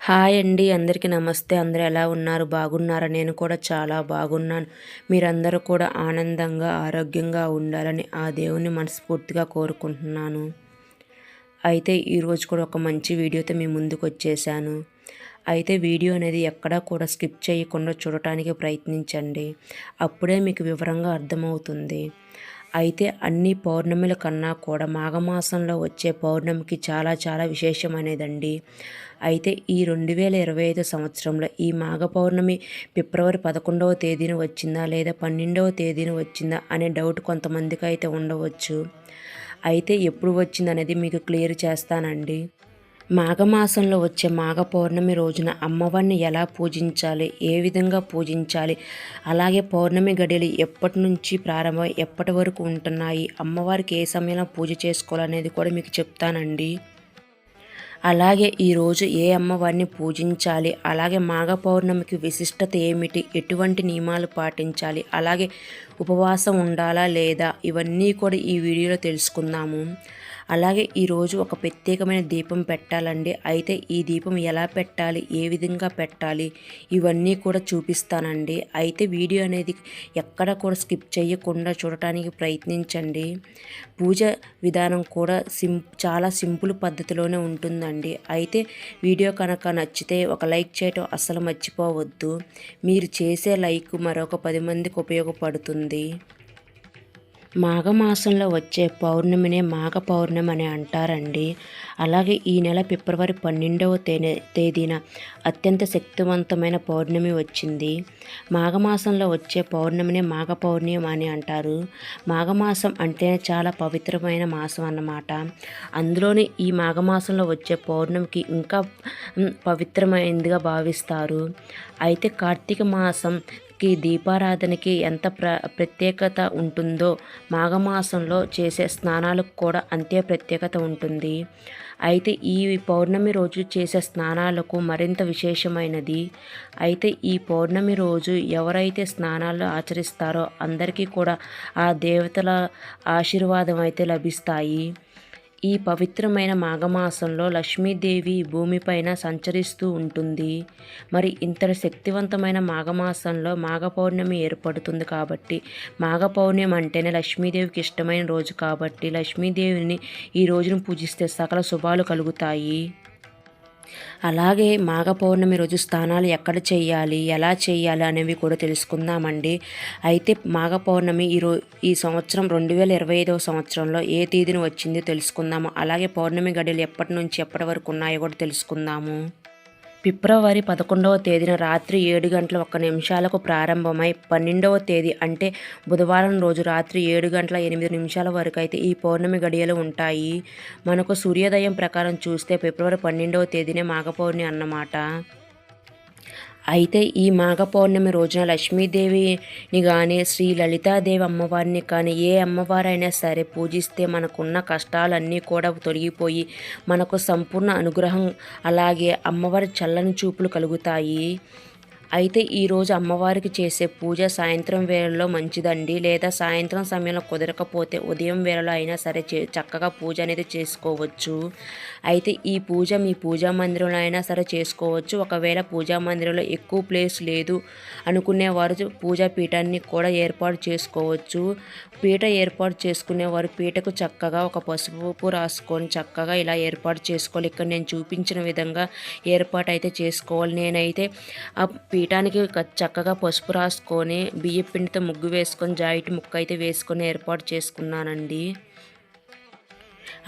Hi అండి. అందరికీ నమస్తే. అందరూ ఎలా ఉన్నారు? బాగున్నారా? నేను కూడా చాలా బాగున్నాను. మీరందరూ కూడా ఆనందంగా, ఆరోగ్యంగా ఉండాలని ఆ దేవుని మనస్ఫూర్తిగా కోరుకుంటున్నాను. అయితే ఈరోజు కూడా ఒక మంచి వీడియోతో మీ ముందుకొచ్చేసాను. అయితే వీడియో అనేది ఎక్కడా కూడా స్కిప్ చేయకుండా చూడటానికి ప్రయత్నించండి. అప్పుడే మీకు వివరంగా అర్థమవుతుంది. అయితే అన్ని పౌర్ణమిల కన్నా కూడా మాఘమాసంలో వచ్చే పౌర్ణమికి చాలా చాలా విశేషమైనదండి. అయితే ఈ 2025 సంవత్సరంలో ఈ మాఘ పౌర్ణమి ఫిబ్రవరి 11వ తేదీన వచ్చిందా లేదా 12వ తేదీన వచ్చిందా అనే డౌట్ కొంతమందికి అయితే ఉండవచ్చు. అయితే ఎప్పుడు వచ్చిందనేది మీకు క్లియర్ చేస్తానండి. మాఘమాసంలో వచ్చే మాఘ పౌర్ణమి రోజున అమ్మవారిని ఎలా పూజించాలి, ఏ విధంగా పూజించాలి, అలాగే పౌర్ణమి గడియలు ఎప్పటి నుంచి ప్రారంభమై ఎప్పటి వరకు ఉంటున్నాయి, అమ్మవారికి ఏ సమయంలో పూజ చేసుకోవాలనేది కూడా మీకు చెప్తానండి. అలాగే ఈరోజు ఏ అమ్మవారిని పూజించాలి, అలాగే మాఘ పౌర్ణమికి విశిష్టత ఏమిటి, ఎటువంటి నియమాలు పాటించాలి, అలాగే ఉపవాసం ఉండాలా లేదా, ఇవన్నీ కూడా ఈ వీడియోలో తెలుసుకుందాము. అలాగే ఈరోజు ఒక ప్రత్యేకమైన దీపం పెట్టాలండి. అయితే ఈ దీపం ఎలా పెట్టాలి, ఏ విధంగా పెట్టాలి, ఇవన్నీ కూడా చూపిస్తానండి. అయితే వీడియో అనేది ఎక్కడ కూడా స్కిప్ చేయకుండా చూడటానికి ప్రయత్నించండి. పూజ విధానం కూడా చాలా సింపుల్ పద్ధతిలోనే ఉంటుందండి. అయితే వీడియో కనుక నచ్చితే ఒక లైక్ చేయటం అస్సలు మర్చిపోవద్దు. మీరు చేసే లైక్ మరొక 10 మందికి ఉపయోగపడుతుంది. మాఘమాసంలో వచ్చే పౌర్ణమినే మాఘ పౌర్ణమి అని అంటారండి. అలాగే ఈ నెల ఫిబ్రవరి 12వ తేదీన అత్యంత శక్తివంతమైన పౌర్ణమి వచ్చింది. మాఘమాసంలో వచ్చే పౌర్ణమినే మాఘ పౌర్ణమి అని అంటారు. మాఘమాసం అంటే చాలా పవిత్రమైన మాసం అన్నమాట. అందులోని ఈ మాఘమాసంలో వచ్చే పౌర్ణమికి ఇంకా పవిత్రమైనదిగా భావిస్తారు. అయితే కార్తీక మాసం దీపారాధనకి ఎంత ప్రత్యేకత ఉంటుందో మాఘమాసంలో చేసే స్నానాలకు కూడా అంతే ప్రత్యేకత ఉంటుంది. అయితే ఈ పౌర్ణమి రోజు చేసే స్నానాలకు మరింత విశేషమైనది. అయితే ఈ పౌర్ణమి రోజు ఎవరైతే స్నానాలు ఆచరిస్తారో అందరికీ కూడా ఆ దేవతల ఆశీర్వాదం అయితే లభిస్తాయి. ఈ పవిత్రమైన మాఘమాసంలో లక్ష్మీదేవి భూమిపైన సంచరిస్తూ ఉంటుంది. మరి ఇంతటి శక్తివంతమైన మాఘమాసంలో మాఘ పౌర్ణమి ఏర్పడుతుంది కాబట్టి మాఘ పౌర్ణమి అంటేనే లక్ష్మీదేవికి ఇష్టమైన రోజు కాబట్టి లక్ష్మీదేవిని ఈ రోజును పూజిస్తే సకల శుభాలు కలుగుతాయి. అలాగే మాఘ పౌర్ణమి రోజు స్నానాలు ఎక్కడ చేయాలి, ఎలా చేయాలి అనేవి కూడా తెలుసుకుందామండి. అయితే మాఘ పౌర్ణమి ఈ సంవత్సరం 2025వ సంవత్సరంలో ఏ తేదీన వచ్చిందో తెలుసుకుందాము. అలాగే పౌర్ణమి గడియలు ఎప్పటి నుంచి ఎప్పటి వరకు ఉన్నాయో కూడా తెలుసుకుందాము. ఫిబ్రవరి 11వ తేదీన రాత్రి 7:01 ప్రారంభమై 12వ తేదీ అంటే బుధవారం రోజు రాత్రి 7:08 వరకు అయితే ఈ పౌర్ణమి గడియలు ఉంటాయి. మనకు సూర్యోదయం ప్రకారం చూస్తే ఫిబ్రవరి 12వ తేదీనే మాఘ పౌర్ణమి అన్నమాట. అయితే ఈ మాఘ పౌర్ణమి రోజున లక్ష్మీదేవిని కానీ శ్రీ లలితాదేవి అమ్మవారిని కానీ ఏ అమ్మవారైనా సరే పూజిస్తే మనకున్న కష్టాలన్నీ కూడా తొలగిపోయి మనకు సంపూర్ణ అనుగ్రహం అలాగే అమ్మవారి చల్లని చూపులు కలుగుతాయి. అయితే ఈరోజు అమ్మవారికి చేసే పూజ సాయంత్రం వేళల్లో మంచిదండి. లేదా సాయంత్రం సమయంలో కుదరకపోతే ఉదయం వేళలో అయినా సరే చక్కగా పూజ అనేది చేసుకోవచ్చు. అయితే ఈ పూజ మీ పూజా మందిరంలో అయినా సరే చేసుకోవచ్చు. ఒకవేళ పూజా మందిరంలో ఎక్కువ ప్లేస్ లేదు అనుకునేవారు పూజా పీఠాన్ని కూడా ఏర్పాటు చేసుకోవచ్చు. పీట ఏర్పాటు చేసుకునేవారు పీటకు చక్కగా ఒక పసుపు రాసుకొని చక్కగా ఇలా ఏర్పాటు చేసుకోవాలి. ఇక్కడ నేను చూపించిన విధంగా ఏర్పాటు అయితే చేసుకోవాలి. నేనైతే ఆ పీఠానికి చక్కగా పసుపు రాసుకొని బియ్యం పిండితో ముగ్గు వేసుకొని జాయిట్ ముక్క అయితే వేసుకొని ఏర్పాటు చేసుకున్నానండి.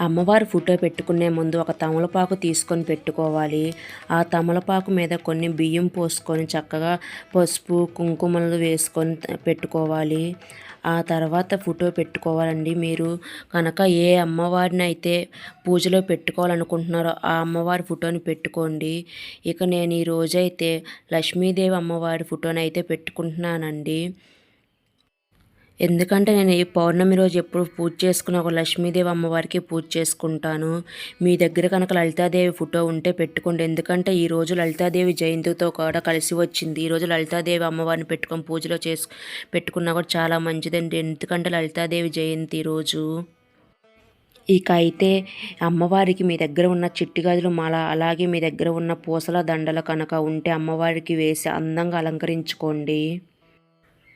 అమ్మవారి ఫోటో పెట్టుకునే ముందు ఒక తమలపాకు తీసుకొని పెట్టుకోవాలి. ఆ తమలపాకు మీద కొన్ని బియ్యం పోసుకొని చక్కగా పసుపు కుంకుమలు వేసుకొని పెట్టుకోవాలి. ఆ తర్వాత ఫోటో పెట్టుకోవాలండి. మీరు కనుక ఏ అమ్మవారిని అయితే పూజలో పెట్టుకోవాలనుకుంటున్నారో ఆ అమ్మవారి ఫోటోని పెట్టుకోండి. ఇక నేను ఈరోజైతే లక్ష్మీదేవి అమ్మవారి ఫోటోని అయితే పెట్టుకుంటున్నానండి. ఎందుకంటే నేను ఈ పౌర్ణమి రోజు ఎప్పుడు పూజ చేసుకున్న ఒక లక్ష్మీదేవి అమ్మవారికి పూజ చేసుకుంటాను. మీ దగ్గర కనుక లలితాదేవి ఫోటో ఉంటే పెట్టుకోండి. ఎందుకంటే ఈరోజు లలితాదేవి జయంతితో కూడా కలిసి వచ్చింది. ఈరోజు లలితాదేవి అమ్మవారిని పెట్టుకొని పూజలో పెట్టుకున్నా కూడా చాలా మంచిదండి. ఎందుకంటే లలితాదేవి జయంతి రోజు. ఇక అయితే అమ్మవారికి మీ దగ్గర ఉన్న చిట్టి గాజుల మాల, అలాగే మీ దగ్గర ఉన్న పూసల దండలు కనుక ఉంటే అమ్మవారికి వేసి అందంగా అలంకరించుకోండి.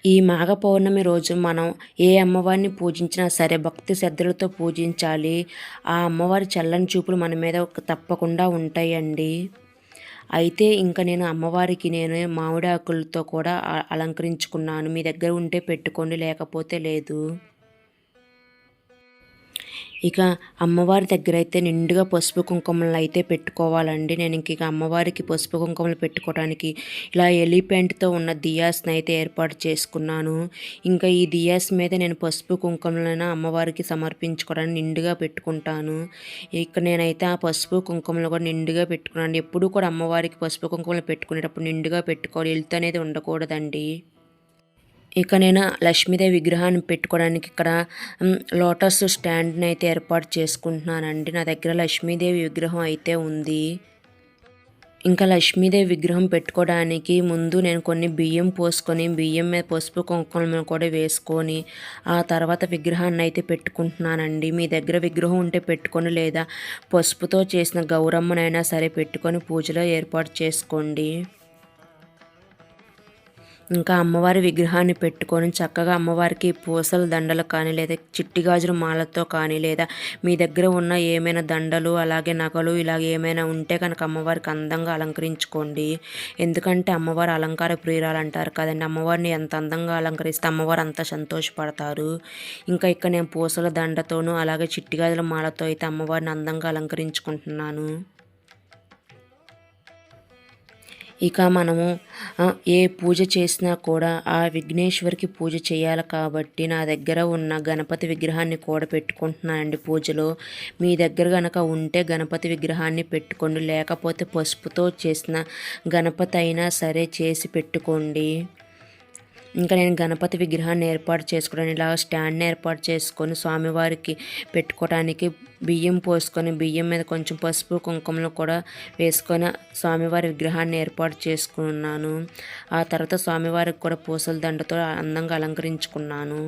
ఈ మాఘ పౌర్ణమి రోజు మనం ఏ అమ్మవారిని పూజించినా సరే భక్తి శ్రద్ధలతో పూజించాలి. ఆ అమ్మవారి చల్లని చూపులు మన మీద తప్పకుండా ఉంటాయండి. అయితే ఇంక నేను అమ్మవారికి మామిడి ఆకులతో కూడా అలంకరించుకున్నాను. మీ దగ్గర ఉంటే పెట్టుకోండి, లేకపోతే లేదు. ఇక అమ్మవారి దగ్గర అయితే నిండుగా పసుపు కుంకుమలు అయితే పెట్టుకోవాలండి. నేను ఇక అమ్మవారికి పసుపు కుంకుమలు పెట్టుకోవడానికి ఇలా ఎలిపెంట్తో ఉన్న దియాస్ని అయితే ఏర్పాటు చేసుకున్నాను. ఇంకా ఈ దియాస్ మీద నేను పసుపు కుంకుమలను అమ్మవారికి సమర్పించుకోవడానికి నిండుగా పెట్టుకుంటాను. ఇక నేనైతే ఆ పసుపు కుంకుమలు కూడా నిండుగా పెట్టుకున్నాను. ఎప్పుడూ కూడా అమ్మవారికి పసుపు కుంకుమలు పెట్టుకునేటప్పుడు నిండుగా పెట్టుకోవాలి, ఎలుతు అనేది ఉండకూడదండి. ఇక నేను లక్ష్మీదేవి విగ్రహాన్ని పెట్టుకోవడానికి ఇక్కడ లోటస్ స్టాండ్ని అయితే ఏర్పాటు చేసుకుంటున్నానండి. నా దగ్గర లక్ష్మీదేవి విగ్రహం అయితే ఉంది. ఇంకా లక్ష్మీదేవి విగ్రహం పెట్టుకోవడానికి ముందు నేను కొన్ని బియ్యం పోసుకొని, బియ్యం మీద పసుపు కుంకుమలు కూడా వేసుకొని ఆ తర్వాత విగ్రహాన్ని అయితే పెట్టుకుంటున్నానండి. మీ దగ్గర విగ్రహం ఉంటే పెట్టుకొని, లేదా పసుపుతో చేసిన గౌరమ్మనైనా సరే పెట్టుకొని పూజలో ఏర్పాటు చేసుకోండి. ఇంకా అమ్మవారి విగ్రహాన్ని పెట్టుకొని చక్కగా అమ్మవారికి పూసల దండలు కానీ, లేదా చిట్టి గాజుల మాలతో కానీ, లేదా మీ దగ్గర ఉన్న ఏమైనా దండలు అలాగే నగలు ఇలాగ ఏమైనా ఉంటే కనుక అమ్మవారికి అందంగా అలంకరించుకోండి. ఎందుకంటే అమ్మవారు అలంకార ప్రియురాలు అంటారు కదండి. అమ్మవారిని ఎంత అందంగా అలంకరిస్తే అమ్మవారు అంత సంతోషపడతారు. ఇంకా ఇక్కడ నేను పూసల దండతోనూ అలాగే చిట్టి గాజుల మాలతో అయితే అమ్మవారిని అందంగా అలంకరించుకుంటున్నాను. ఇక మనము ఏ పూజ చేసినా కూడా ఆ విఘ్నేశ్వరికి పూజ చేయాలి కాబట్టి నా దగ్గర ఉన్న గణపతి విగ్రహాన్ని కూడా పెట్టుకుంటున్నానండి పూజలో. మీ దగ్గర కనుక ఉంటే గణపతి విగ్రహాన్ని పెట్టుకోండి, లేకపోతే పసుపుతో చేసిన గణపతి అయినా సరే చేసి పెట్టుకోండి. ఇంకా నేను గణపతి విగ్రహాన్ని ఏర్పాటు చేసుకోవడానికి ఇలా స్టాండ్ని ఏర్పాటు చేసుకొని స్వామివారికి పెట్టుకోవడానికి బియ్యం పోసుకొని, బియ్యం మీద కొంచెం పసుపు కుంకుమలు కూడా వేసుకొని స్వామివారి విగ్రహాన్ని ఏర్పాటు చేసుకున్నాను. ఆ తర్వాత స్వామివారికి కూడా పూసల దండతో అందంగా అలంకరించుకున్నాను.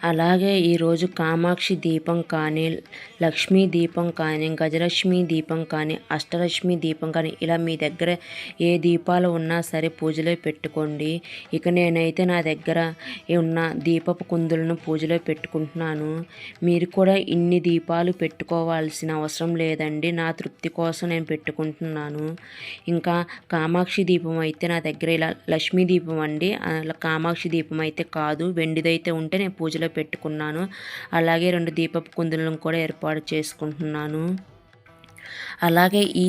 అలాగే ఈరోజు కామాక్షి దీపం కానీ, లక్ష్మీ దీపం కానీ, గజలక్ష్మి దీపం కానీ, అష్టలక్ష్మి దీపం కానీ ఇలా మీ దగ్గర ఏ దీపాలు ఉన్నా సరే పూజలో పెట్టుకోండి. ఇక నేనైతే నా దగ్గర ఉన్న దీపపు కుందులను పూజలో పెట్టుకుంటున్నాను. మీరు కూడా ఇన్ని దీపాలు పెట్టుకోవాల్సిన అవసరం లేదండి. నా తృప్తి కోసం నేను పెట్టుకుంటున్నాను. ఇంకా కామాక్షి దీపం అయితే నా దగ్గర ఇలా లక్ష్మీ దీపం అండి, కామాక్షి దీపం అయితే కాదు, వెండిదైతే ఉంటే నేను పూజలో పెట్టుకున్నాను. అలాగే 2 దీపపు కుందులను కూడా ఏర్పాటు చేసుకుంటున్నాను. అలాగే ఈ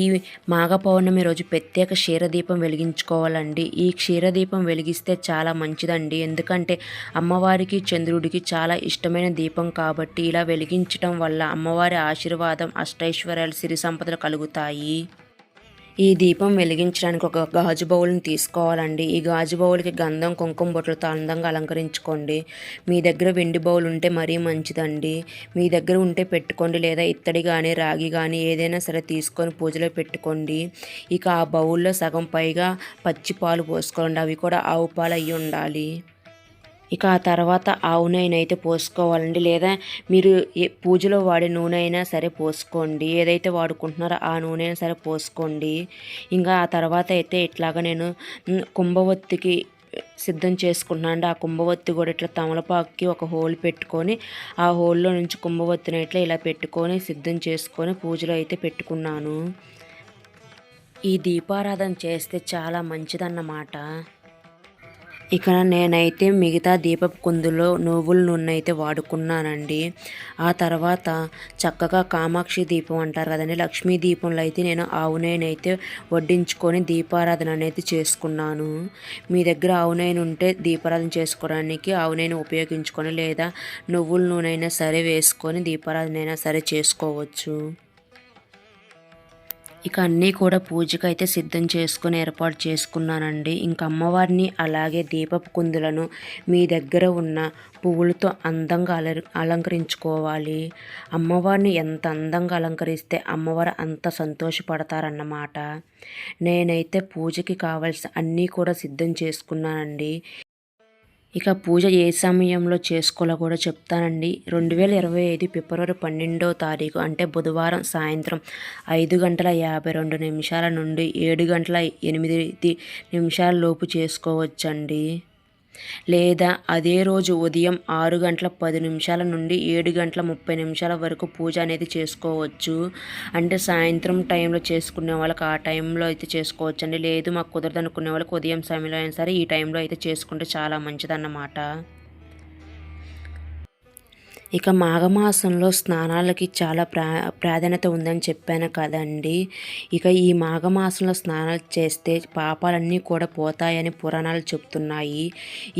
మాఘ పౌర్ణమి రోజు ప్రత్యేక క్షీరదీపం వెలిగించుకోవాలండి. ఈ క్షీరదీపం వెలిగిస్తే చాలా మంచిదండి. ఎందుకంటే అమ్మవారికి చంద్రుడికి చాలా ఇష్టమైన దీపం కాబట్టి ఇలా వెలిగించటం వల్ల అమ్మవారి ఆశీర్వాదం, అష్టైశ్వర్యాలు, సిరి సంపదలు కలుగుతాయి. ఈ దీపం వెలిగించడానికి ఒక గాజు బౌల్ని తీసుకోవాలండి. ఈ గాజు బౌల్కి గంధం, కుంకుమ బొట్లతో అందంగా అలంకరించుకోండి. మీ దగ్గర వెండి బౌల్ ఉంటే మరీ మంచిదండి. మీ దగ్గర ఉంటే పెట్టుకోండి, లేదా ఇత్తడి కానీ రాగి కానీ ఏదైనా సరే తీసుకొని పూజలో పెట్టుకోండి. ఇక ఆ బౌల్లో సగం పైగా పచ్చి పాలు పోసుకోండి. అవి కూడా ఆవు పాలు అయ్యి ఉండాలి. ఇక ఆ తర్వాత ఆవు నూనె అయితే పోసుకోవాలండి, లేదా మీరు పూజలో వాడే నూనె అయినా సరే పోసుకోండి. ఏదైతే వాడుకుంటున్నారో ఆ నూనె అయినా సరే పోసుకోండి. ఇంకా ఆ తర్వాత అయితే ఇట్లాగా నేను కుంభవత్తికి సిద్ధం చేసుకుంటున్నాను అండి. ఆ కుంభవత్తి కూడా ఇట్లా తమలపాకుకి ఒక హోల్ పెట్టుకొని ఆ హోల్లో నుంచి కుంభవత్తిని ఇట్లా ఇలా పెట్టుకొని సిద్ధం చేసుకొని పూజలో అయితే పెట్టుకున్నాను. ఈ దీపారాధన చేస్తే చాలా మంచిదన్నమాట. ఇక నేనైతే మిగతా దీపపు కుందులో నువ్వుల నూనె అయితే వాడుకున్నానండి. ఆ తర్వాత చక్కగా కామాక్షి దీపం అంటారు కదండి, లక్ష్మీ దీపంలో అయితే నేను ఆవు నూనె అయితే వడ్డించుకొని దీపారాధన అనేది చేసుకున్నాను. మీ దగ్గర ఆవు నూనె ఉంటే దీపారాధన చేసుకోవడానికి ఆవు నూనె ఉపయోగించుకొని, లేదా నువ్వుల నూనె అయినా సరే వేసుకొని దీపారాధన అయినా సరే చేసుకోవచ్చు. ఇక అన్నీ కూడా పూజకైతే సిద్ధం చేసుకొని ఏర్పాటు చేసుకున్నానండి. ఇంక అమ్మవారిని అలాగే దీపపు కుందులను మీ దగ్గర ఉన్న పువ్వులతో అందంగా అలంకరించుకోవాలి. అమ్మవారిని ఎంత అందంగా అలంకరిస్తే అమ్మవారు అంత సంతోషపడతారన్నమాట. నేనైతే పూజకి కావాల్సిన అన్నీ కూడా సిద్ధం చేసుకున్నానండి. ఇక పూజ ఏ సమయంలో చేసుకోవాలో కూడా చెప్తానండి. 2025 ఫిబ్రవరి 12వ తారీఖు అంటే బుధవారం సాయంత్రం 5:52 నుండి 7:08 లోపు చేసుకోవచ్చండి. లేదా అదే రోజు ఉదయం 6:10 నుండి 7:30 వరకు పూజ అనేది చేసుకోవచ్చు. అంటే సాయంత్రం టైంలో చేసుకునే వాళ్ళకి ఆ టైంలో అయితే చేసుకోవచ్చండి. లేదు మాకు కుదరదనుకునే వాళ్ళకి ఉదయం సమయంలో అయినా సరే ఈ టైంలో అయితే చేసుకుంటే చాలా మంచిదన్నమాట. ఇక మాఘమాసంలో స్నానాలకి చాలా ప్రాధాన్యత ఉందని చెప్పాను కదండి. ఇక ఈ మాఘమాసంలో స్నానాలు చేస్తే పాపాలన్నీ కూడా పోతాయని పురాణాలు చెప్తున్నాయి.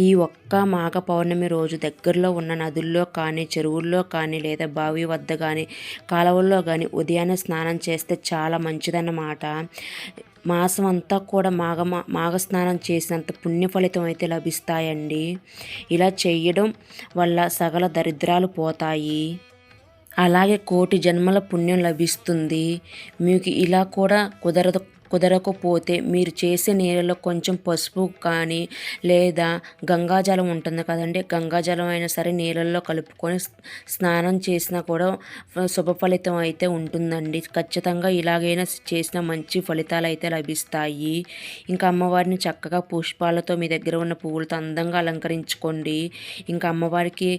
ఈ ఒక్క మాఘ పౌర్ణమి రోజు దగ్గరలో ఉన్న నదుల్లో కానీ, చెరువుల్లో కానీ, లేదా బావి వద్ద కానీ, కాలువల్లో కానీ ఉదయాన్నే స్నానం చేస్తే చాలా మంచిదన్నమాట. మాసం అంతా కూడా మాఘస్నానం చేసినంత పుణ్య ఫలితం అయితే లభిస్తాయండి. ఇలా చేయడం వల్ల సకల దరిద్రాలు పోతాయి. అలాగే కోటి జన్మల పుణ్యం లభిస్తుంది. మీకు ఇలా కూడా కుదరకపోతే మీరు చేసే నీళ్ళలో కొంచెం పసుపు కానీ లేదా గంగాజలం ఉంటుంది కదండి, గంగాజలం అయినా సరే నీళ్ళల్లో కలుపుకొని స్నానం చేసినా కూడా శుభ ఫలితం అయితే ఉంటుందండి. ఖచ్చితంగా ఇలాగైనా చేసిన మంచి ఫలితాలు అయితే లభిస్తాయి. ఇంకా అమ్మవారిని చక్కగా పుష్పాలతో మీ దగ్గర ఉన్న పువ్వులతో అందంగా అలంకరించుకోండి. ఇంకా అమ్మవారికి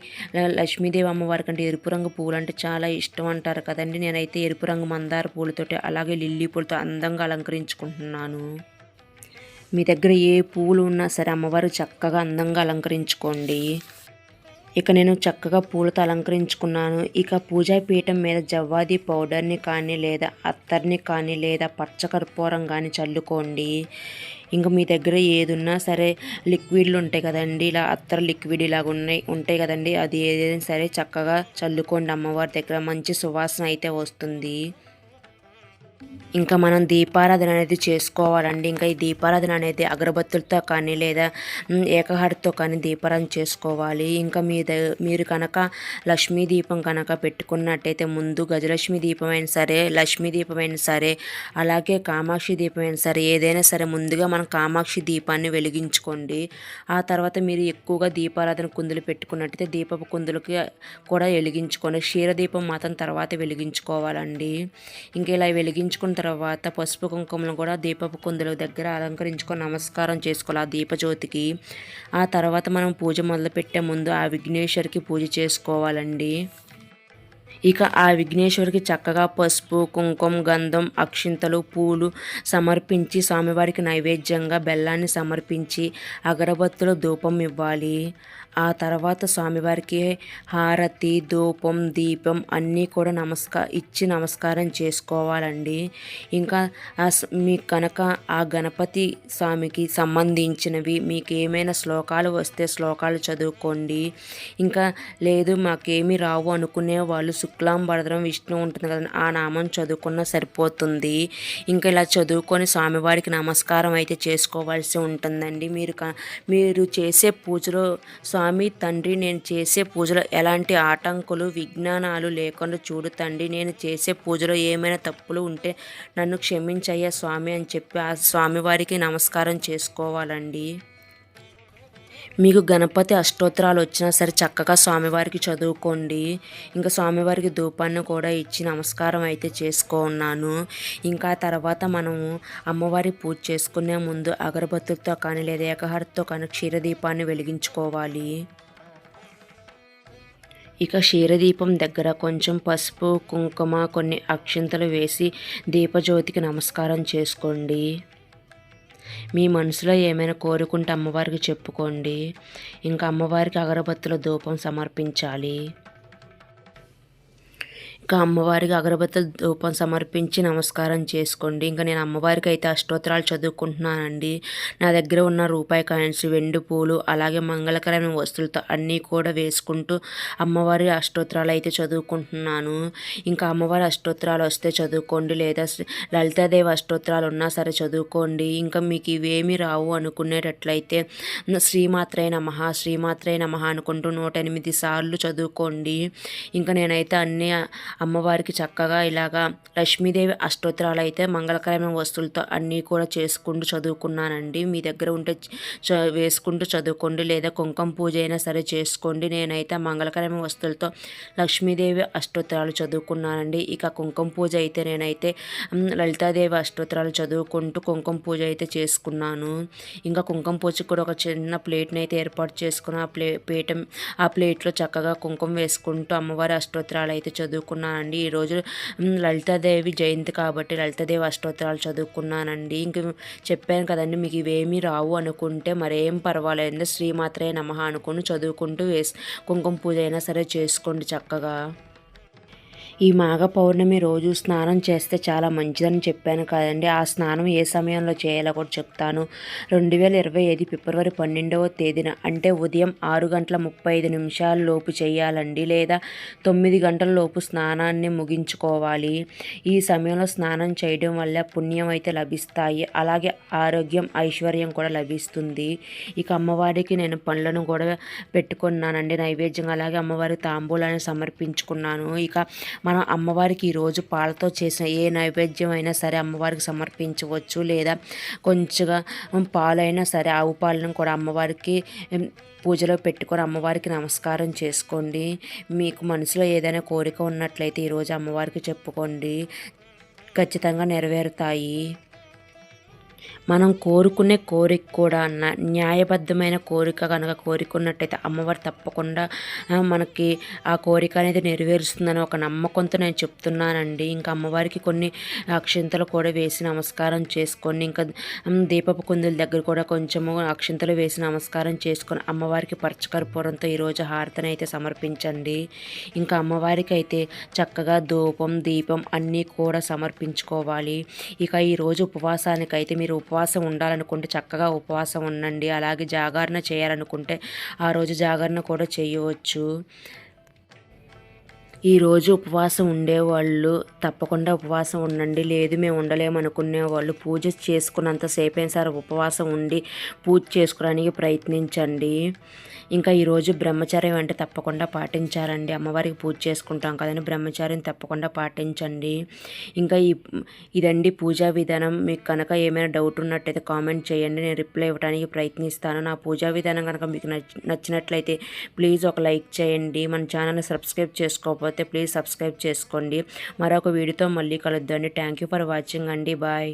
లక్ష్మీదేవి అమ్మవారికి అంటే ఎరుపు రంగు పువ్వులు అంటే చాలా ఇష్టం అంటారు కదండి. నేనైతే ఎరుపు రంగు మందార పూలతోటి అలాగే లిల్లీ పూలతో అందంగా అలంకరించుకుంటున్నాను. మీ దగ్గర ఏ పువ్వులు ఉన్నా సరే అమ్మవారు చక్కగా అందంగా అలంకరించుకోండి. ఇక నేను చక్కగా పూలతో అలంకరించుకున్నాను. ఇక పూజా పీఠం మీద జవ్వాది పౌడర్ని కానీ లేదా అత్తర్ని కానీ లేదా పచ్చకర్పూరం కానీ చల్లుకోండి. ఇంకా మీ దగ్గర ఏదున్నా సరే లిక్విడ్లు ఉంటాయి కదండి, ఇలా అత్తర్ లిక్విడ్ ఇలాగ ఉంటాయి కదండి, అది ఏదైనా సరే చక్కగా చల్లుకోండి. అమ్మవారి దగ్గర మంచి సువాసన అయితే వస్తుంది. ఇంకా మనం దీపారాధన అనేది చేసుకోవాలండి. ఇంకా ఈ దీపారాధన అనేది అగరబత్తులతో కానీ లేదా ఏకహారతితో కానీ దీపారాధన చేసుకోవాలి. ఇంకా మీరు కనుక లక్ష్మీ దీపం కనుక పెట్టుకున్నట్టయితే ముందు గజలక్ష్మి దీపం అయినా సరే, లక్ష్మీ దీపం అయినా సరే, అలాగే కామాక్షి దీపం అయినా సరే, ఏదైనా సరే ముందుగా మనం కామాక్షి దీపాన్ని వెలిగించుకోండి. ఆ తర్వాత మీరు ఎక్కువగా దీపారాధన కుందులు పెట్టుకున్నట్టయితే దీపపు కుందులకి కూడా వెలిగించుకోండి. క్షీరదీపం మాత్రం తర్వాత వెలిగించుకోవాలండి. ఇంకా ఇలా వెలిగించుకున్న తర్వాత పసుపు కుంకుమలు కూడా దీపపు కుందుల దగ్గర అలంకరించుకొని నమస్కారం చేసుకోవాలి ఆ దీపజ్యోతికి. ఆ తర్వాత మనం పూజ మొదలుపెట్టే ముందు ఆ విఘ్నేశ్వరికి పూజ చేసుకోవాలండి. ఇక ఆ విఘ్నేశ్వరికి చక్కగా పసుపు, కుంకుమ, గంధం, అక్షింతలు, పూలు సమర్పించి స్వామివారికి నైవేద్యంగా బెల్లాన్ని సమర్పించి అగరబత్తులు ధూపం ఇవ్వాలి. ఆ తర్వాత స్వామివారికి హారతి, ధూపం, దీపం అన్నీ కూడా ఇచ్చి నమస్కారం చేసుకోవాలండి. ఇంకా మీకు కనుక ఆ గణపతి స్వామికి సంబంధించినవి మీకు ఏమైనా శ్లోకాలు వస్తే శ్లోకాలు చదువుకోండి. ఇంకా లేదు మాకేమీ రావు అనుకునే వాళ్ళు శుక్లాంబరధరం విష్ణు ఉంటుంది కదా, ఆ నామం చదువుకున్నా సరిపోతుంది. ఇంకా ఇలా చదువుకొని స్వామివారికి నమస్కారం అయితే చేసుకోవాల్సి ఉంటుందండి. మీరు చేసే పూజలో స్వామి తండ్రి నేను చేసే పూజలో ఎలాంటి ఆటంకులు, విజ్ఞానాలు లేకుండా చూడు తండ్రి, నేను చేసే పూజలో ఏమైనా తప్పులు ఉంటే నన్ను క్షమించయ్యా స్వామి అని చెప్పి ఆ స్వామివారికి నమస్కారం చేసుకోవాలండి. మీకు గణపతి అష్టోత్తరాలు వచ్చినా సరే చక్కగా స్వామివారికి చదువుకోండి. ఇంకా స్వామివారికి ధూపాన్ని కూడా ఇచ్చి నమస్కారం అయితే చేసుకున్నాను. ఇంకా తర్వాత మనము అమ్మవారి పూజ చేసుకునే ముందు అగరబత్తులతో కానీ లేదా ఏకహారతితో కానీ క్షీరదీపాన్ని వెలిగించుకోవాలి. ఇక క్షీరదీపం దగ్గర కొంచెం పసుపు, కుంకుమ, కొన్ని అక్షింతలు వేసి దీపజ్యోతికి నమస్కారం చేసుకోండి. మీ మనసులో ఏమైనా కోరుకుంటే అమ్మవారికి చెప్పుకోండి. ఇంకా అమ్మవారికి అగరబత్తుల ధూపం సమర్పించాలి. ఇంకా అమ్మవారికి అగరబత్తుల ధూపం సమర్పించి నమస్కారం చేసుకోండి. ఇంకా నేను అమ్మవారికి అయితే అష్టోత్తరాలు చదువుకుంటున్నానండి. నా దగ్గర ఉన్న రూపాయి కాయిన్స్, వెండి పూలు అలాగే మంగళకరమైన వస్తువులతో అన్నీ కూడా వేసుకుంటూ అమ్మవారి అష్టోత్తరాలు అయితే చదువుకుంటున్నాను. ఇంకా అమ్మవారి అష్టోత్తరాలు వస్తే చదువుకోండి, లేదా లలితాదేవి అష్టోత్తరాలు ఉన్నా సరే చదువుకోండి. ఇంకా మీకు ఇవేమీ రావు అనుకునేటట్లయితే శ్రీమాత్రే నమః, శ్రీమాత్రే నమః అనుకుంటూ 108 సార్లు చదువుకోండి. ఇంకా నేనైతే అన్ని అమ్మవారికి చక్కగా ఇలాగా లక్ష్మీదేవి అష్టోత్తరాలు అయితే మంగళకరమైన వస్తువులతో అన్నీ కూడా చేసుకుంటూ చదువుకున్నానండి. మీ దగ్గర ఉంటే వేసుకుంటూ చదువుకోండి, లేదా కుంకుమ పూజ అయినా సరే చేసుకోండి. నేనైతే మంగళకరమైన వస్తువులతో లక్ష్మీదేవి అష్టోత్తరాలు చదువుకున్నానండి. ఇక కుంకుమ పూజ అయితే నేనైతే లలితాదేవి అష్టోత్తరాలు చదువుకుంటూ కుంకుమ పూజ అయితే చేసుకున్నాను. ఇంకా కుంకుమ పూజకి కూడా ఒక చిన్న ప్లేట్ని అయితే ఏర్పాటు చేసుకుని ఆ ప్లేట్లో చక్కగా కుంకుమ వేసుకుంటూ అమ్మవారి అష్టోత్తరాలు అయితే చదువుకున్నానండి. ఈరోజు లలితాదేవి జయంతి కాబట్టి లలితాదేవి అష్టోత్తరాలు చదువుకున్నానండి. ఇంక చెప్పాను కదండి, మీకు ఇవేమీ రావు అనుకుంటే మరేం పర్వాలేదు, శ్రీమాత్రే నమః అనుకుని చదువుకుంటూ కుంకుమ పూజ అయినా సరే చేసుకోండి చక్కగా. ఈ మాఘ పౌర్ణమి రోజు స్నానం చేస్తే చాలా మంచిదని చెప్పాను కదండి. ఆ స్నానం ఏ సమయంలో చేయాలో కూడా చెప్తాను. 2025 ఫిబ్రవరి 12వ తేదీన, అంటే ఉదయం 6:35 లోపు చేయాలండి, లేదా 9 గంటల లోపు స్నానాన్ని ముగించుకోవాలి. ఈ సమయంలో స్నానం చేయడం వల్ల పుణ్యం అయితే లభిస్తాయి, అలాగే ఆరోగ్యం ఐశ్వర్యం కూడా లభిస్తుంది. ఇక అమ్మవారికి నేను పండ్లను కూడా పెట్టుకున్నానండి నైవేద్యం, అలాగే అమ్మవారికి తాంబూలాన్ని సమర్పించుకున్నాను. ఇక మనం అమ్మవారికి ఈరోజు పాలతో చేసిన ఏ నైవేద్యం అయినా సరే అమ్మవారికి సమర్పించవచ్చు, లేదా కొంచెంగా పాలైనా సరే ఆవు పాలను కూడా అమ్మవారికి పూజలో పెట్టుకొని అమ్మవారికి నమస్కారం చేసుకోండి. మీకు మనసులో ఏదైనా కోరిక ఉన్నట్లయితే ఈరోజు అమ్మవారికి చెప్పుకోండి, ఖచ్చితంగా నెరవేరుతాయి. మనం కోరుకునే కోరిక కూడా న్యాయబద్ధమైన కోరిక కనుక కోరుకున్నట్టయితే అమ్మవారు తప్పకుండా మనకి ఆ కోరిక అనేది నెరవేరుస్తుందని ఒక నమ్మకంతో నేను చెప్తున్నానండి. ఇంకా అమ్మవారికి కొన్ని అక్షింతలు కూడా వేసి నమస్కారం చేసుకోండి. ఇంకా దీపపు కుందుల దగ్గర కూడా కొంచెము అక్షింతలు వేసి నమస్కారం చేసుకొని అమ్మవారికి పచ్చకర్పూరంతో ఈరోజు హారతిని అయితే సమర్పించండి. ఇంకా అమ్మవారికి అయితే చక్కగా ధూపం దీపం అన్నీ కూడా సమర్పించుకోవాలి. ఇక ఈరోజు ఉపవాసానికైతే మీరు ఉపవాసం ఉండాలనుకుంటే చక్కగా ఉపవాసం ఉండండి, అలాగే జాగరణ చేయాలనుకుంటే ఆ రోజు జాగరణ కూడా చేయవచ్చు. ఈరోజు ఉపవాసం ఉండేవాళ్ళు తప్పకుండా ఉపవాసం ఉండండి, లేదు మేము ఉండలేము అనుకునే వాళ్ళు పూజ చేసుకున్నంతసేపు అయినా సరే ఉపవాసం ఉండి పూజ చేసుకోవడానికి ప్రయత్నించండి. ఇంకా ఈరోజు బ్రహ్మచర్యం అంటే తప్పకుండా పాటించాలండి. అమ్మవారికి పూజ చేసుకుంటాం కదండి, బ్రహ్మచర్యం తప్పకుండా పాటించండి. ఇంకా ఇదండి పూజా విధానం. మీకు కనుక ఏమైనా డౌట్ ఉన్నట్టయితే కామెంట్ చేయండి, నేను రిప్లై ఇవ్వడానికి ప్రయత్నిస్తాను. నా పూజా విధానం కనుక మీకు నచ్చినట్లయితే ప్లీజ్ ఒక లైక్ చేయండి. మన ఛానల్ని సబ్స్క్రైబ్ చేసుకోకపోతే ప్లీజ్ సబ్స్క్రైబ్ చేసుకోండి. మరొక వీడియోతో మళ్ళీ కలుద్దాం. థ్యాంక్ యూ ఫర్ వాచింగ్ అండి. బాయ్.